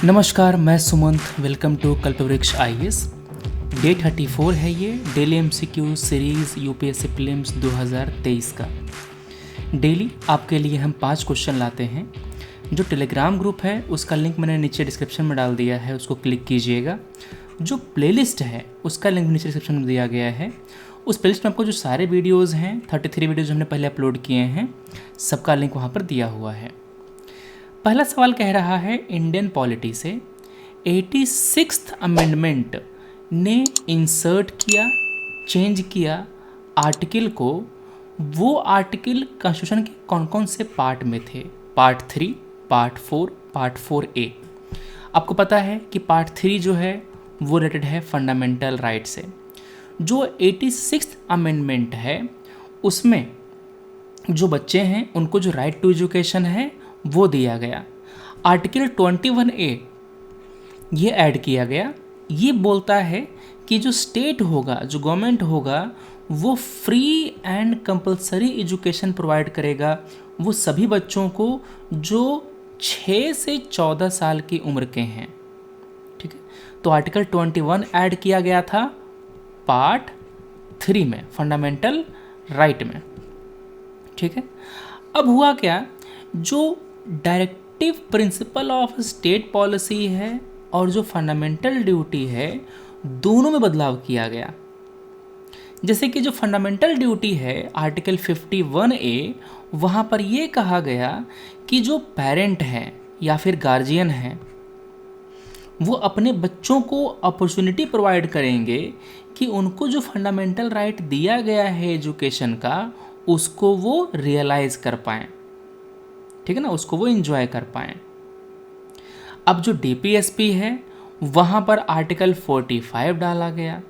नमस्कार, मैं Sumant. Welcome to Kalpavriksh IAS. Day 34 है ये daily MCQ series UPSC prelims 2023 का। डेली आपके लिए हम 5 क्वेश्चन लाते हैं। जो टेलीग्राम ग्रुप है उसका लिंक मैंने नीचे डिस्क्रिप्शन में डाल दिया है, उसको क्लिक कीजिएगा। जो प्लेलिस्ट है उसका लिंक नीचे डिस्क्रिप्शन में दिया गया है। उस प्लेलिस्ट में आपको जो सारे वीडियोज़ हैं 33 वीडियोज़ हमने पहले अपलोड किए हैं, सबका लिंक वहाँ पर दिया हुआ है। पहला सवाल कह रहा है, इंडियन पॉलिटी से 86th अमेंडमेंट ने इंसर्ट किया, चेंज किया आर्टिकल को। वो आर्टिकल कॉन्स्टिट्यूशन के कौन कौन से पार्ट में थे? Part 3, part 4, part 4A। आपको पता है कि पार्ट 3 जो है वो रिलेटेड है फंडामेंटल राइट से। जो 86th अमेंडमेंट है उसमें जो बच्चे हैं उनको जो राइट टू एजुकेशन है वो दिया गया। आर्टिकल 21A ये ऐड किया गया। ये बोलता है कि जो स्टेट होगा, जो गवर्नमेंट होगा, वो free and compulsory education provide करेगा वो सभी बच्चों को जो 6 से 14 साल की उम्र के हैं। ठीक है, तो आर्टिकल 21 ऐड किया गया था पार्ट 3 में, फंडामेंटल राइट में। ठीक है, अब हुआ क्या, जो directive principle of state policy है और जो फंडामेंटल ड्यूटी है दोनों में बदलाव किया गया। जैसे कि जो फंडामेंटल ड्यूटी है आर्टिकल 51A, वहाँ पर ये कहा गया कि जो पेरेंट हैं या फिर गार्जियन हैं वो अपने बच्चों को अपॉर्चुनिटी प्रोवाइड करेंगे कि उनको जो फंडामेंटल राइट दिया गया है एजुकेशन का उसको वो रियलाइज़ कर पाएँ। ठीक है ना, उसको वो एंजॉय कर पाएँ। अब जो डीपीएसपी है वहाँ पर आर्टिकल 45 डाला गया।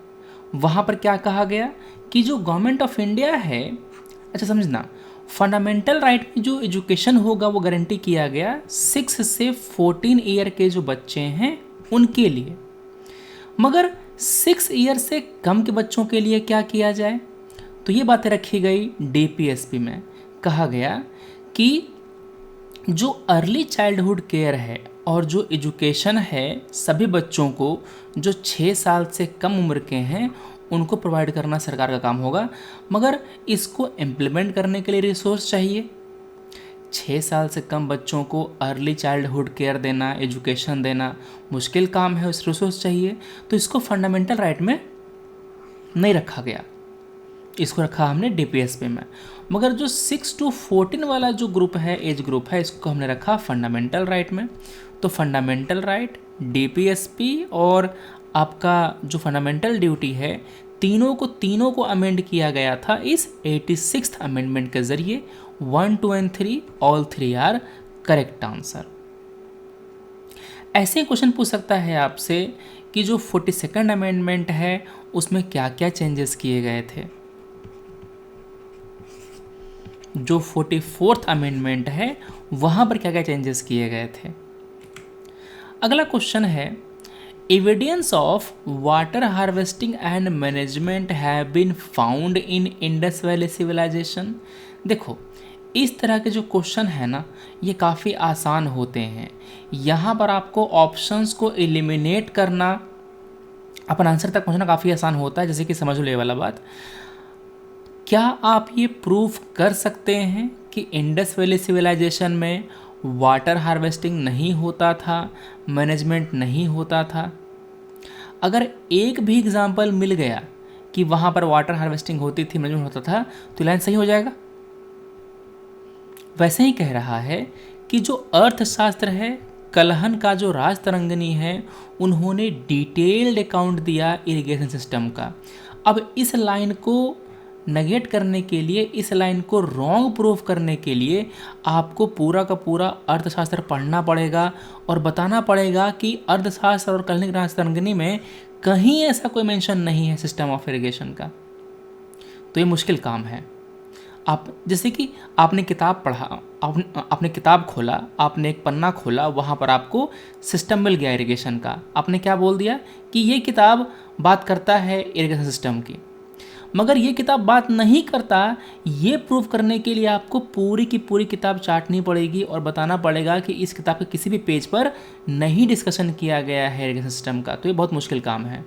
वहाँ पर क्या कहा गया कि जो गवर्नमेंट ऑफ इंडिया है, अच्छा समझना, फंडामेंटल राइट में जो एजुकेशन होगा वो गारंटी किया गया 6 से 14 ईयर के जो बच्चे हैं उनके लिए। मगर 6 ईयर से कम के बच्चों के लिए क्या किया जाए, तो ये बातें रखी गई डीपीएसपी में। कहा गया कि जो अर्ली चाइल्डहुड केयर है और जो एजुकेशन है सभी बच्चों को जो 6 साल से कम उम्र के हैं उनको प्रोवाइड करना सरकार का काम होगा। मगर इसको इम्प्लीमेंट करने के लिए रिसोर्स चाहिए। 6 साल से कम बच्चों को अर्ली चाइल्डहुड केयर देना, एजुकेशन देना मुश्किल काम है, उस रिसोर्स चाहिए। तो इसको फंडामेंटल राइट में नहीं रखा गया, इसको रखा हमने डीपीएसपी में। मगर जो 6 to 14 वाला जो ग्रुप है, एज ग्रुप है, इसको हमने रखा फंडामेंटल राइट में। तो फंडामेंटल राइट, डीपीएसपी और आपका जो फंडामेंटल ड्यूटी है, तीनों को अमेंड किया गया था इस 86th अमेंडमेंट के जरिए। 1, 2 and 3 all 3 are correct answer. ऐसे क्वेश्चन पूछ सकता है आपसे कि जो 42nd अमेंडमेंट है उसमें क्या क्या चेंजेस किए गए थे। जो 44th अमेंडमेंट है वहाँ पर क्या क्या चेंजेस किए गए थे। अगला क्वेश्चन है, evidence of water harvesting and management have been found in Indus valley civilization. देखो, इस तरह के जो क्वेश्चन है ना ये काफ़ी आसान होते हैं। यहाँ पर आपको ऑप्शंस को एलिमिनेट करना, अपन आंसर तक पहुँचना काफ़ी आसान होता है। जैसे कि समझ लो ये वाला बात, क्या आप ये प्रूफ कर सकते हैं कि इंडस वैली सिविलाइजेशन में वाटर हार्वेस्टिंग नहीं होता था, मैनेजमेंट नहीं होता था? अगर एक भी एग्जाम्पल मिल गया कि वहाँ पर वाटर हार्वेस्टिंग होती थी, मैनेजमेंट होता था, तो लाइन सही हो जाएगा। वैसे ही कह रहा है कि जो अर्थशास्त्र है, कलहन का जो राज तरंगिणी है, उन्होंने डिटेल्ड अकाउंट दिया इरिगेशन सिस्टम का। अब इस लाइन को नेगेट करने के लिए, इस लाइन को रॉन्ग प्रूफ करने के लिए आपको पूरा का पूरा अर्थशास्त्र पढ़ना पड़ेगा और बताना पड़ेगा कि अर्थशास्त्र और कलनिक राज तरंगिणी में कहीं ऐसा कोई मेंशन नहीं है सिस्टम ऑफ इरिगेशन का। तो ये मुश्किल काम है। आप जैसे कि आपने किताब पढ़ा, आपने किताब खोला, आपने एक पन्ना खोला, वहाँ पर आपको सिस्टम मिल गया इरिगेशन का। आपने क्या बोल दिया कि ये किताब बात करता है इरिगेशन सिस्टम की। मगर ये किताब बात नहीं करता। ये प्रूव करने के लिए आपको पूरी की पूरी किताब चाटनी पड़ेगी और बताना पड़ेगा कि इस किताब के किसी भी पेज पर नहीं डिस्कशन किया गया है इरिगेशन सिस्टम का। तो ये बहुत मुश्किल काम है।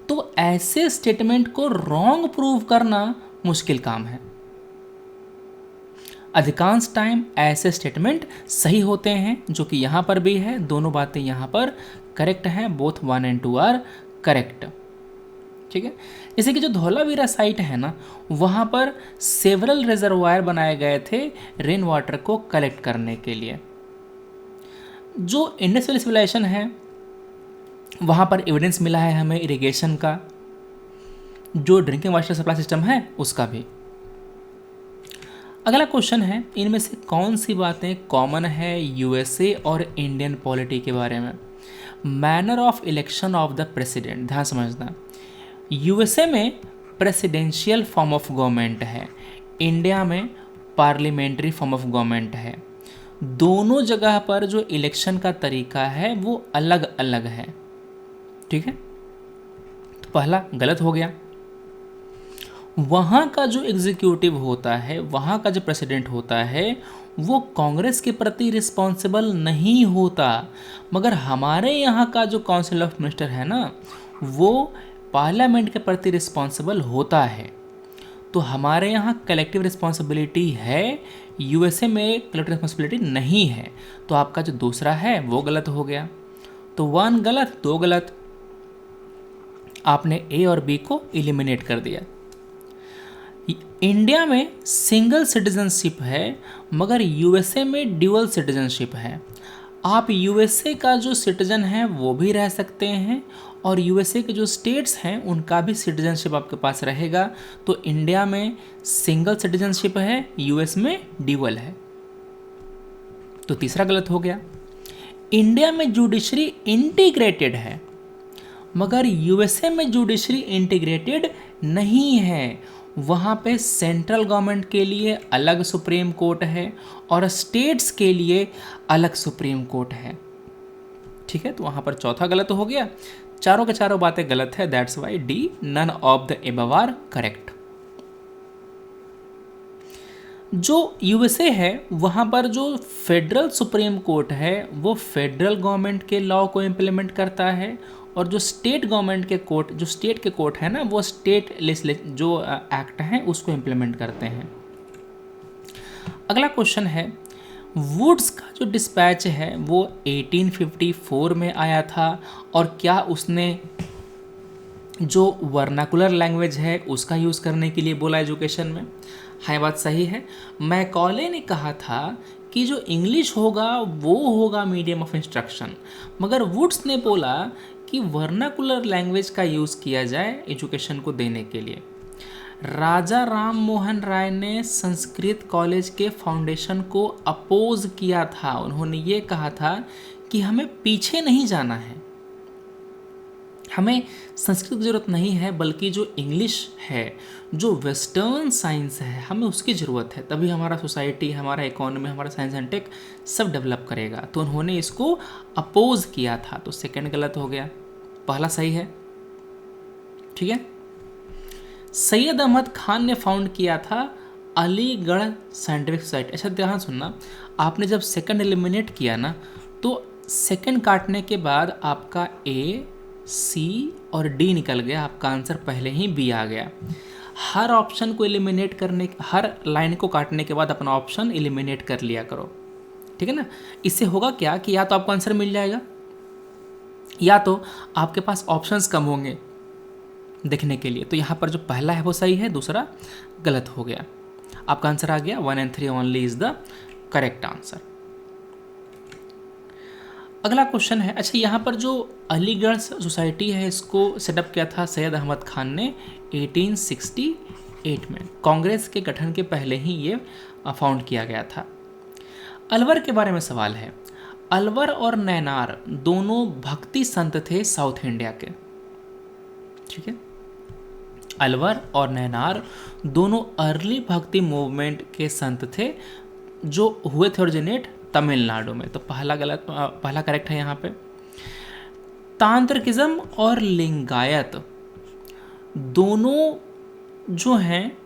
तो ऐसे स्टेटमेंट को रॉन्ग प्रूव करना मुश्किल काम है। अधिकांश टाइम ऐसे स्टेटमेंट सही होते हैं, जो कि यहाँ पर भी है। दोनों बातें यहाँ पर करेक्ट हैं, बोथ 1 and 2 आर करेक्ट। ठीक है, जैसे कि जो धौलावीरा साइट है ना, वहाँ पर सेवरल रिजर्वायर बनाए गए थे रेन वाटर को कलेक्ट करने के लिए। जो इंडस वैली सिविलाइजेशन है वहाँ पर एविडेंस मिला है हमें इरिगेशन का, जो ड्रिंकिंग वाटर सप्लाई सिस्टम है उसका भी। अगला क्वेश्चन है, इनमें से कौन सी बातें कॉमन है यूएसए और इंडियन पॉलिटी के बारे में? Manner of election of the president, ध्यान समझना। यूएसए में प्रेसिडेंशियल फॉर्म ऑफ गवर्नमेंट है, इंडिया में पार्लियामेंट्री फॉर्म ऑफ गवर्नमेंट है। दोनों जगह पर जो इलेक्शन का तरीका है वो अलग अलग है। ठीक है, तो पहला गलत हो गया। वहाँ का जो एग्जीक्यूटिव होता है, वहाँ का जो प्रेसिडेंट होता है, वो कांग्रेस के प्रति रिस्पॉन्सिबल नहीं होता। मगर हमारे यहाँ का जो काउंसिल ऑफ मिनिस्टर है ना, वो पार्लियामेंट के प्रति रिस्पॉन्सिबल होता है। तो हमारे यहाँ कलेक्टिव रिस्पॉन्सिबिलिटी है, यूएसए में कलेक्टिव रिस्पॉन्सिबिलिटी नहीं है। तो आपका जो दूसरा है वो गलत हो गया। तो 1 गलत 2 गलत, आपने ए और बी को एलिमिनेट कर दिया। इंडिया में सिंगल सिटीजनशिप है, मगर यूएसए में ड्यूअल सिटीजनशिप है। आप यूएसए का जो सिटीजन है वो भी रह सकते हैं, और यूएसए के जो स्टेट्स हैं उनका भी सिटीजनशिप आपके पास रहेगा। तो इंडिया में सिंगल सिटीजनशिप है, यूएस में ड्यूअल है। तो तीसरा गलत हो गया। इंडिया में जुडिशरी इंटीग्रेटेड है, मगर यूएसए में जुडिशरी इंटीग्रेटेड नहीं है। वहाँ पे सेंट्रल गवर्नमेंट के लिए अलग सुप्रीम कोर्ट है और स्टेट्स के लिए अलग सुप्रीम कोर्ट है। ठीक है, तो वहाँ पर चौथा गलत हो गया। चारों के चारों बातें गलत है, that's why D none of the above are correct. जो यूएसए है वहाँ पर जो फेडरल सुप्रीम कोर्ट है वो फेडरल गवर्नमेंट के लॉ को इम्प्लीमेंट करता है, और जो स्टेट गवर्नमेंट के कोर्ट, जो स्टेट के कोर्ट है ना, वो स्टेट जो एक्ट हैं उसको इम्प्लीमेंट करते हैं। अगला क्वेश्चन है, वुड्स का जो डिस्पैच है वो 1854 में आया था, और क्या उसने जो वर्नाकुलर लैंग्वेज है उसका यूज़ करने के लिए बोला एजुकेशन में? हाँ, बात सही है। मैकॉले ने कहा था कि जो इंग्लिश होगा वो होगा मीडियम ऑफ इंस्ट्रक्शन, मगर वुड्स ने बोला कि वर्नाकुलर लैंग्वेज का यूज़ किया जाए एजुकेशन को देने के लिए। राजा राम मोहन राय ने संस्कृत कॉलेज के फाउंडेशन को अपोज किया था। उन्होंने ये कहा था कि हमें पीछे नहीं जाना है, हमें संस्कृत की ज़रूरत नहीं है, बल्कि जो इंग्लिश है, जो वेस्टर्न साइंस है, हमें उसकी ज़रूरत है। तभी हमारा सोसाइटी, हमारा इकोनॉमी, हमारा साइंस एंड टेक सब डेवलप करेगा। तो उन्होंने इसको अपोज किया था। तो सेकंड गलत हो गया, पहला सही है। ठीक है, सैयद अहमद खान ने फाउंड किया था अलीगढ़ साइंटिफिक सोसाइटी। अच्छा ध्यान सुनना, आपने जब सेकंड एलिमिनेट किया ना, तो सेकंड काटने के बाद आपका ए, सी और डी निकल गया, आपका आंसर पहले ही बी आ गया। हर ऑप्शन को एलिमिनेट करने, हर लाइन को काटने के बाद अपना ऑप्शन एलिमिनेट कर लिया करो। ठीक है ना, इससे होगा क्या कि या तो आपको आंसर मिल जाएगा, या तो आपके पास ऑप्शंस कम होंगे देखने के लिए। तो यहाँ पर जो पहला है वो सही है, दूसरा गलत हो गया। आपका आंसर आ गया 1 and 3 only is the correct answer. अगला क्वेश्चन है, अच्छा यहाँ पर जो अलीगढ़ सोसाइटी है इसको सेटअप किया था सैयद अहमद खान ने 1868 में। कांग्रेस के गठन के पहले ही ये फाउंड किया गया था। अलवर के बारे में सवाल है। अलवर और नैनार दोनों भक्ति संत थे साउथ इंडिया के। ठीक है, अलवर और नैनार दोनों अर्ली भक्ति मूवमेंट के संत थे जो हुए थे ओरिजिनेट तमिलनाडु में। तो पहला करेक्ट है यहाँ पे। तांत्रिकिज्म और लिंगायत दोनों जो हैं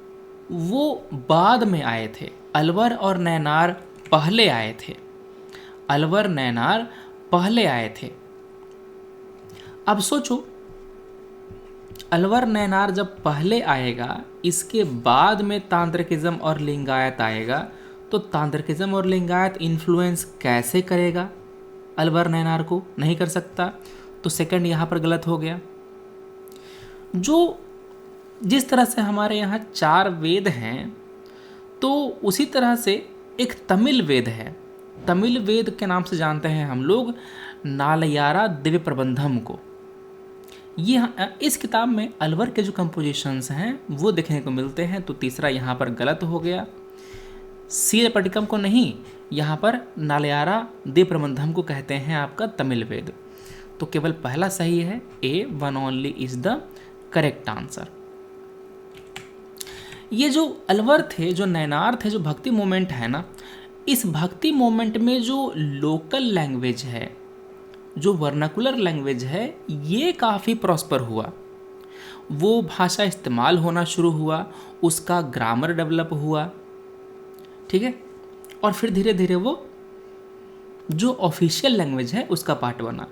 वो बाद में आए थे। अलवर और नैनार पहले आए थे। अलवर नैनार पहले आए थे। अब सोचो, अलवर नैनार जब पहले आएगा, इसके बाद में तांत्रिकिज्म और लिंगायत आएगा, तो तांत्रिकिज्म और लिंगायत इन्फ्लुएंस कैसे करेगा अलवर नैनार को? नहीं कर सकता। तो सेकंड यहाँ पर गलत हो गया। जिस तरह से हमारे यहाँ 4 वेद हैं, तो उसी तरह से एक तमिल वेद है। तमिल वेद के नाम से जानते हैं हम लोग नालयारा दिव्य प्रबंधम को। ये इस किताब में अलवर के जो कंपोजिशंस हैं वो देखने को मिलते हैं। तो तीसरा यहाँ पर गलत हो गया। सीरपटिकम को नहीं, यहाँ पर नालयारा दिव्य प्रबंधम को कहते हैं आपका तमिल वेद। तो केवल पहला सही है, A one only is the correct answer. ये जो अलवर थे, जो नैनार थे, जो भक्ति मूवमेंट है ना, इस भक्ति मूवमेंट में जो लोकल लैंग्वेज है, जो वर्नाकुलर लैंग्वेज है, ये काफ़ी प्रॉस्पर हुआ। वो भाषा इस्तेमाल होना शुरू हुआ, उसका ग्रामर डेवलप हुआ, ठीक है, और फिर धीरे धीरे वो जो ऑफिशियल लैंग्वेज है उसका पार्ट बना।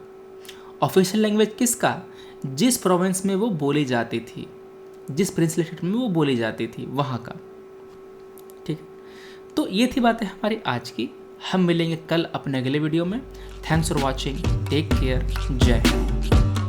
ऑफिशियल लैंग्वेज किसका? जिस प्रोविंस में वो बोली जाती थी, जिस प्रिंसली स्टेट में वो बोली जाती थी, वहाँ का। ठीक है, तो ये थी बातें हमारी आज की। हम मिलेंगे कल अपने अगले वीडियो में। Thanks for watching, take care, जय हिंद।